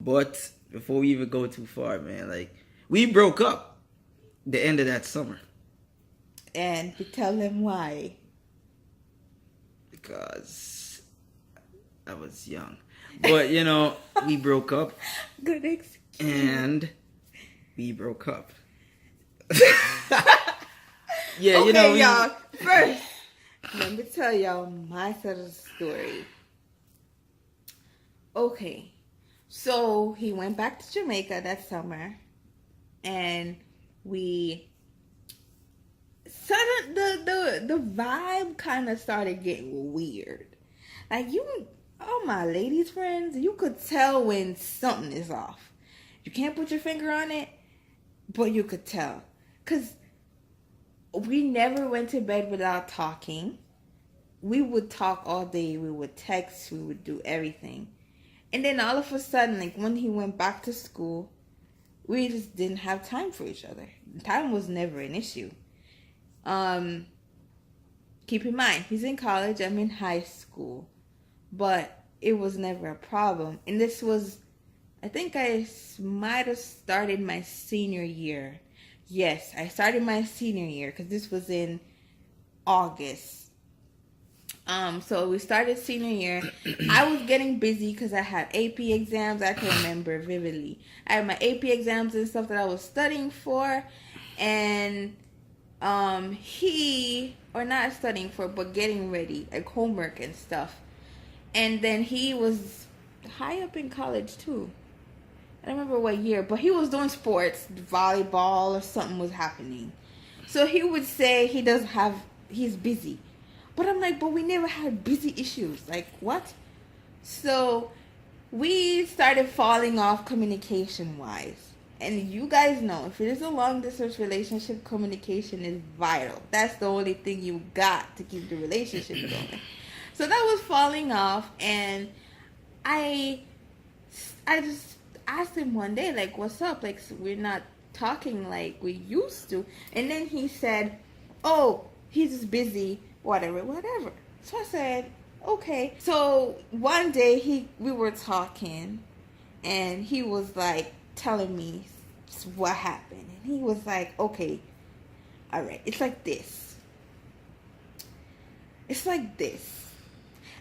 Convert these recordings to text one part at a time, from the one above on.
But before we even go too far, man, like we broke up the end of that summer And to tell them why. because I was young. But we broke up Good excuse. and we broke up. Yeah, Okay, y'all. First, let me tell y'all my side of the story. Okay, so he went back to Jamaica that summer, and we sort of the vibe kind of started getting weird. Like all my ladies friends, you could tell when something is off. You can't put your finger on it, but you could tell, 'cause we never went to bed without talking. We would talk all day. We would text. We would do everything. And then all of a sudden, like when he went back to school, we just didn't have time for each other. Time was never an issue. Keep in mind, he's in college. I'm in high school. But it was never a problem. And this was, I think I might have started my senior year. Yes, I started my senior year because this was in August. So we started senior year. I was getting busy because I had AP exams. I can remember vividly. I had my AP exams and stuff that I was studying for, and or not studying for, but getting ready, like homework and stuff. And then he was high up in college too. I don't remember what year, but he was doing sports, volleyball or something was happening. So he would say he's busy. But I'm like, but we never had busy issues. Like, what? So we started falling off communication-wise. And you guys know, if it is a long-distance relationship, communication is vital. That's the only thing you got to keep the relationship going. So that was falling off, and I just asked him one day, like, what's up? Like, so we're not talking like we used to. And then he said, oh, he's just busy, whatever. So I said, okay. So one day we were talking, and he was like telling me what happened. And he was like, okay, all right, it's like this. It's like this.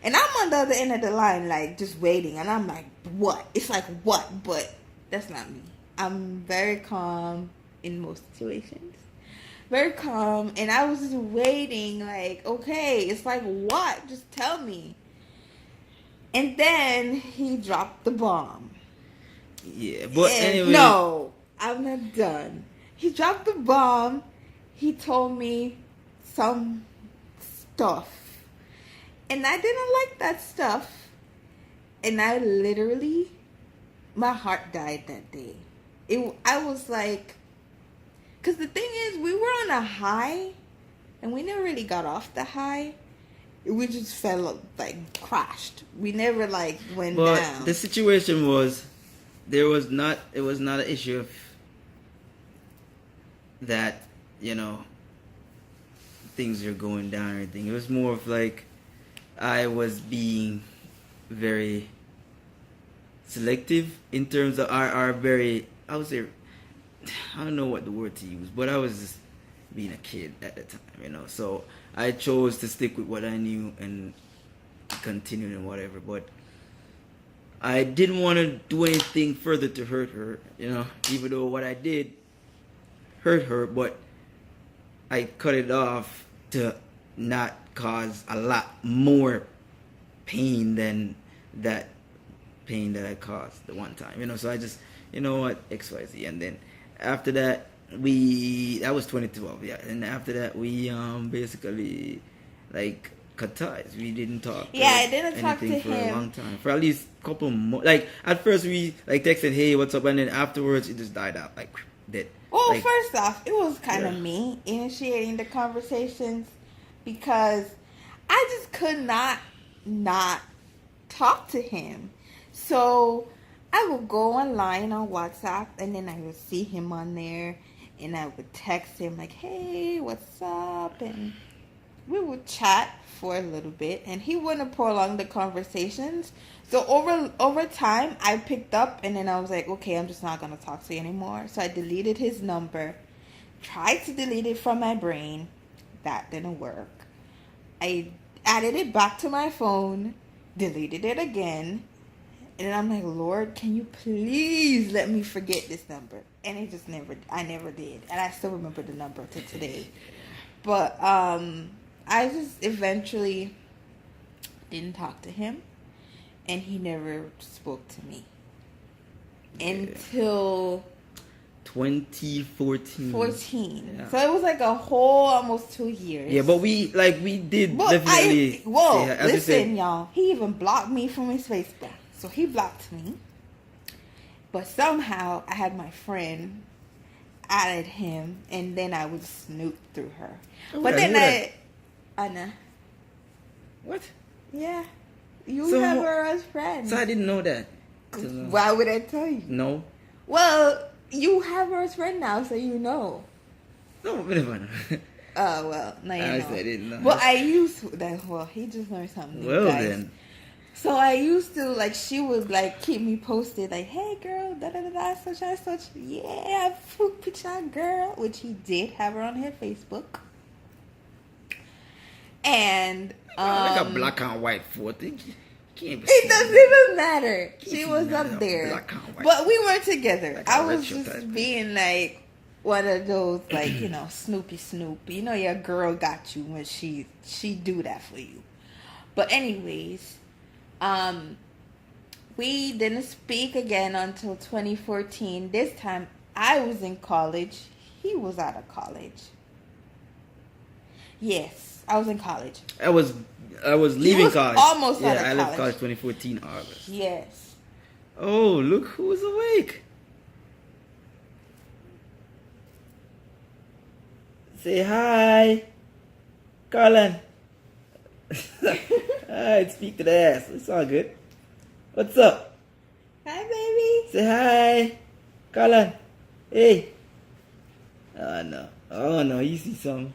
And I'm on the other end of the line, like, just waiting. And I'm like, what? It's like, what? But that's not me. I'm very calm in most situations. Very calm. And I was just waiting, like, okay, it's like, what? Just tell me. And then he dropped the bomb. Yeah, but anyway. No, I'm not done. He dropped the bomb. He told me some stuff. And I didn't like that stuff. And I literally, my heart died that day. I was like, because the thing is, we were on a high, and we never really got off the high. We just fell, like, crashed. We never, like, went down. But the situation was, it was not an issue of that, things are going down or anything. It was more of like, I was being very selective in terms of our very, I would say, I don't know what the word to use, but I was just being a kid at the time, so I chose to stick with what I knew and continue and whatever, but I didn't want to do anything further to hurt her, even though what I did hurt her, but I cut it off to not cause a lot more pain than that pain that I caused the one time, so I just, what, XYZ, and then after that, that was 2012, yeah, and after that, we basically, like, cut ties. We didn't talk. Yeah, I didn't talk to him for him a long time, for at least a couple more. Like, at first we, like, texted, hey, what's up, and then afterwards it just died out, like, dead. Well, like, first off, it was kind of me initiating the conversations, because I just could not talk to him. So I would go online on WhatsApp, and then I would see him on there, and I would text him like, hey, what's up? And we would chat for a little bit, and he wouldn't prolong the conversations. So over time, I picked up, and then I was like, okay, I'm just not gonna talk to you anymore. So I deleted his number, tried to delete it from my brain. That didn't work. I added it back to my phone, deleted it again, and then I'm like, Lord, can you please let me forget this number? And it just I never did, and I still remember the number to today. But I just eventually didn't talk to him, and he never spoke to me until 2014. 14. Yeah. So it was like a whole almost 2 years. Yeah, but we did definitely. Listen, y'all. He even blocked me from his Facebook. So he blocked me. But somehow I had my friend added him, and then I would snoop through her. But then Anna. What? Yeah. You have her as friend. So I didn't know that. Why would I tell you? No. Well, you have her as friend now, so you know. No, whatever. Oh, well, now you know. I didn't know. Well, I used to, well, he just learned something. Well, guys. then. So I used to, like, she would, like, keep me posted, like, hey, girl, da-da-da-da, such and such. Yeah, food picture, girl. Which he did have her on his Facebook. And, like a black and white photo. It doesn't even matter. She was up there. But But we weren't together. Like I was just being, like, one of those, like, you know, Snoopy Snoop. You know your girl got you when she do that for you. But anyways, we didn't speak again until 2014. This time I was in college. He was out of college. Yes, I was in college. I was leaving college. Almost out of college. I left college 2014 August. Yes. Oh, look who's awake. Say hi, Colin. Alright, speak to the ass. It's all good. What's up? Hi, baby. Say hi, Colin. Hey. Oh no. Oh no, you see something.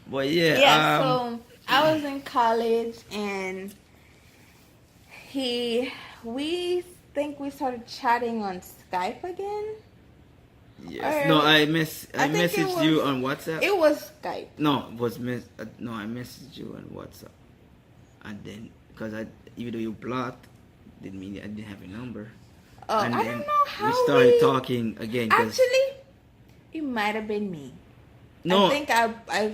But yeah. Yeah, so I was in college, and we started chatting on Skype again. Yes. No, I messaged you on WhatsApp. It was Skype. No, I messaged you on WhatsApp, and then because even though you blocked, didn't mean I didn't have your number. Oh, and I don't know how we started talking again. Actually, it might have been me. No, I think I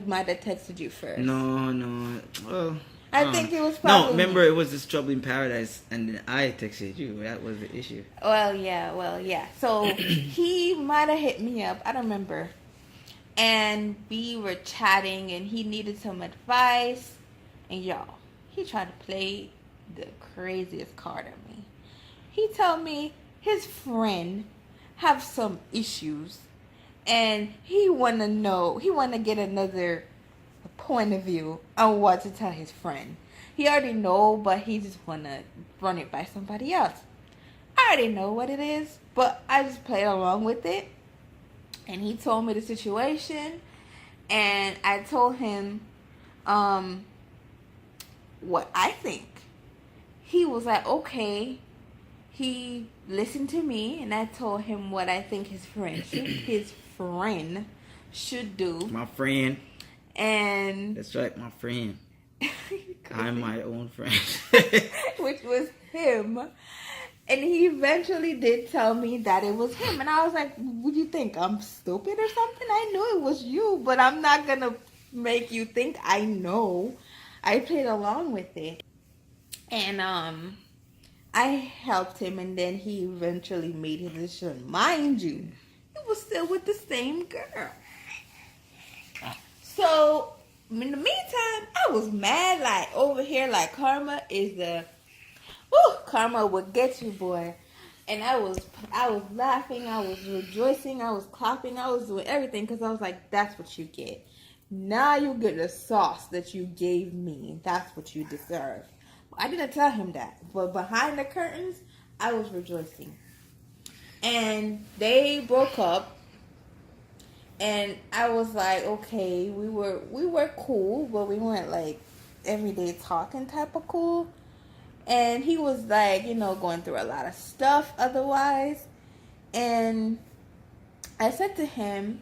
might have texted you first. No. Well, I think it was probably remember me. It was this Trouble in Paradise, and then I texted you. That was the issue. Well, yeah. So he might have hit me up. I don't remember. And we were chatting, and he needed some advice. And y'all, he tried to play the craziest card on me. He told me his friend have some issues, and he want to get another point of view on what to tell his friend. He already know, but he just want to run it by somebody else. I already know what it is, but I just played along with it. And he told me the situation, and I told him what I think. He was like, okay. He listened to me, and I told him what I think his friend should do. My friend. And that's right, my friend. I'm my own friend. Which was him. And he eventually did tell me that it was him. And I was like, would you think I'm stupid or something? I knew it was you, but I'm not going to make you think I know. I played along with it. And I helped him, and then he eventually made his decision. Mind you, he was still with the same girl. So, in the meantime, I was mad, like, over here, like, karma would get you, boy. And I was laughing, I was rejoicing, I was clapping, I was doing everything, because I was like, that's what you get. Now you get the sauce that you gave me. That's what you deserve. I didn't tell him that, but behind the curtains, I was rejoicing. And they broke up. And I was like, okay, we were cool, but we weren't like everyday talking type of cool. And he was like, going through a lot of stuff otherwise. And I said to him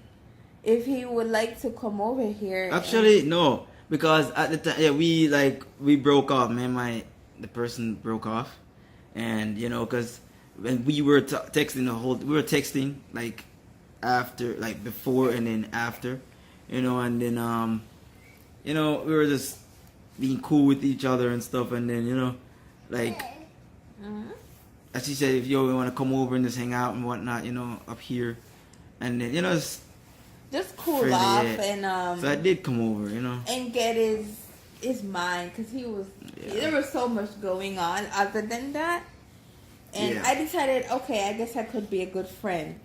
if he would like to come over here. Actually, no, because at the time, yeah, we broke off. Man, the person broke off, and because when we were texting we were texting like after, like before and then after, and then we were just being cool with each other and stuff, and then like as she said, if we want to come over and just hang out and whatnot, up here, and then just cool Friendly, off yeah. and so I did come over, and get his mind, because there was so much going on other than that. And Yeah. I decided, okay, I guess I could be a good friend.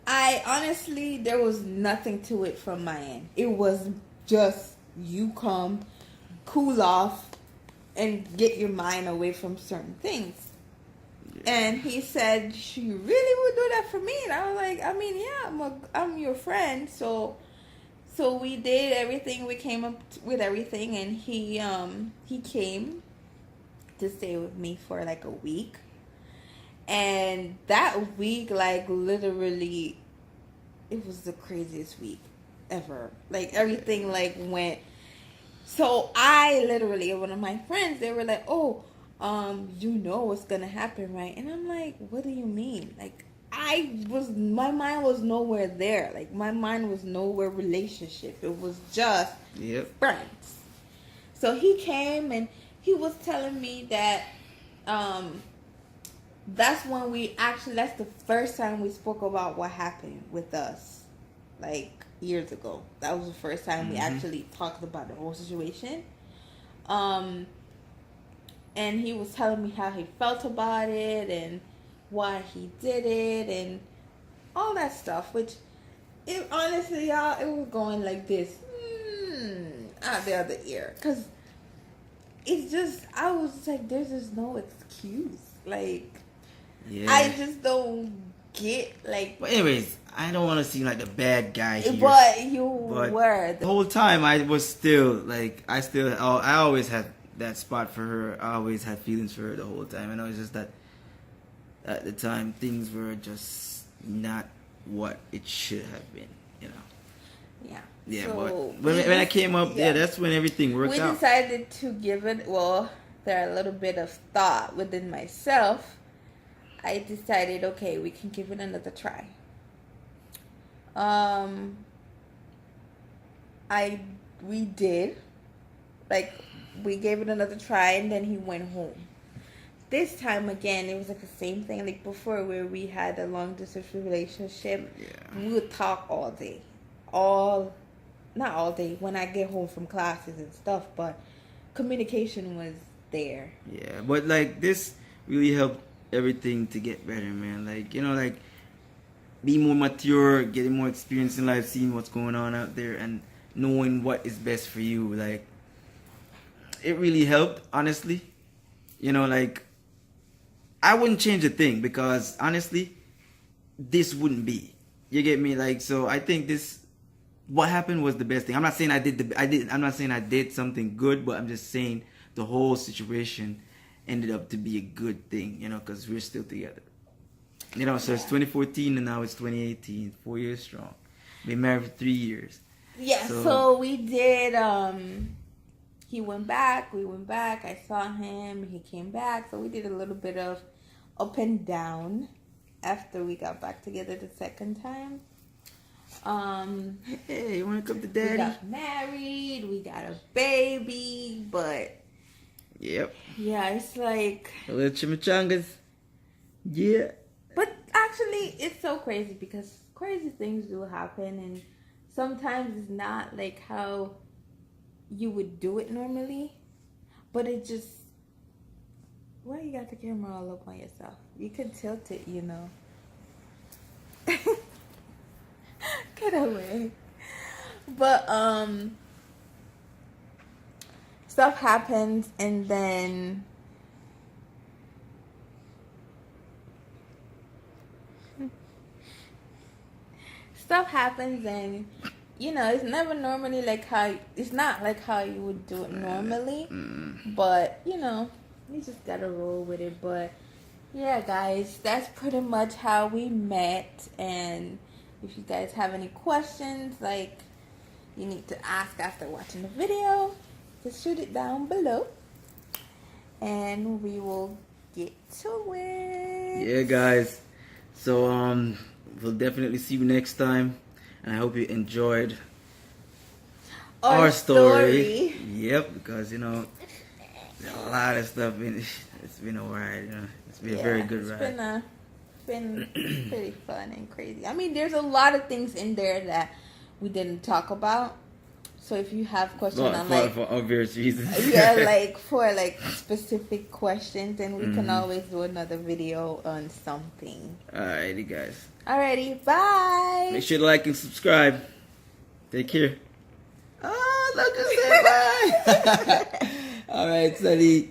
I honestly, there was nothing to it from my end. It was just you come, cool off, and get your mind away from certain things. And he said, "You really would do that for me?" And I was like, "I mean, yeah, I'm your friend." So we did everything. We came up with everything, and he came to stay with me for like a week. And that week, like literally, it was the craziest week ever. Like everything like went. So I literally, one of my friends, they were like, "Oh, you know what's gonna happen, right?" And I'm like, "What do you mean?" Like my mind was nowhere there. Like my mind was nowhere relationship. It was just friends. So he came and he was telling me that, that's the first time we spoke about what happened with us, like years ago. That was the first time we actually talked about the whole situation. And he was telling me how he felt about it and why he did it and all that stuff, which honestly, y'all, it was going like this out the other ear, because it's just, I was like, there's just no excuse. Like, I just don't get, like. But anyways, I don't want to seem like the bad guy here. But you were. The whole time I was still like, I always had that spot for her. I always had feelings for her the whole time, and it was just that at the time things were just not what it should have been, Yeah. Yeah, so but when I came up, that's when everything worked out. We decided to give it, there a little bit of thought within myself. I decided, okay, we can give it another try. We did. Like, we gave it another try, and then he went home. This time again, it was like the same thing like before, where we had a long distance relationship. Yeah. We would talk all day. Not all day when I get home from classes and stuff, but communication was there. Yeah, but like this really helped everything to get better, man. Like, like be more mature, getting more experience in life, seeing what's going on out there, and knowing what is best for you. Like, it really helped, honestly. Like, I wouldn't change a thing, because honestly, this wouldn't be. You get me? Like, so I think what happened was the best thing. I'm not saying I'm not saying I did something good, but I'm just saying the whole situation ended up to be a good thing, because we're still together. So it's 2014 and now it's 2018, 4 years strong. Been married for 3 years. Yeah, so we did, he went back, we went back, I saw him, he came back, so we did a little bit of up and down after we got back together the second time. Hey, you want to come to daddy? We got married, we got a baby, but yep. Yeah, it's like a little chimichangas. Yeah. But actually, it's so crazy, because crazy things do happen, and sometimes it's not like how you would do it normally, but it just, why you got the camera all up on yourself? You could tilt it, Get away. But stuff happens, and then stuff happens, and you know, it's never normally like how it's not like how you would do it normally. But you know, you just gotta roll with it. But yeah, guys, that's pretty much how we met. And if you guys have any questions, like you need to ask after watching the video, just shoot it down below, and we will get to it. Yeah, guys. So we'll definitely see you next time, and I hope you enjoyed our story. Yep, because you know, there's a lot of stuff in. It's been a ride. You know, it's been a very good ride. It's been pretty fun and crazy. I mean, there's a lot of things in there that we didn't talk about. So if you have questions on like for obvious reasons, yeah, like for like specific questions, then we can always do another video on something. Alrighty, guys. Alrighty, bye. Make sure to like and subscribe. Take care. Oh, look, just say bye. All right, Sunny.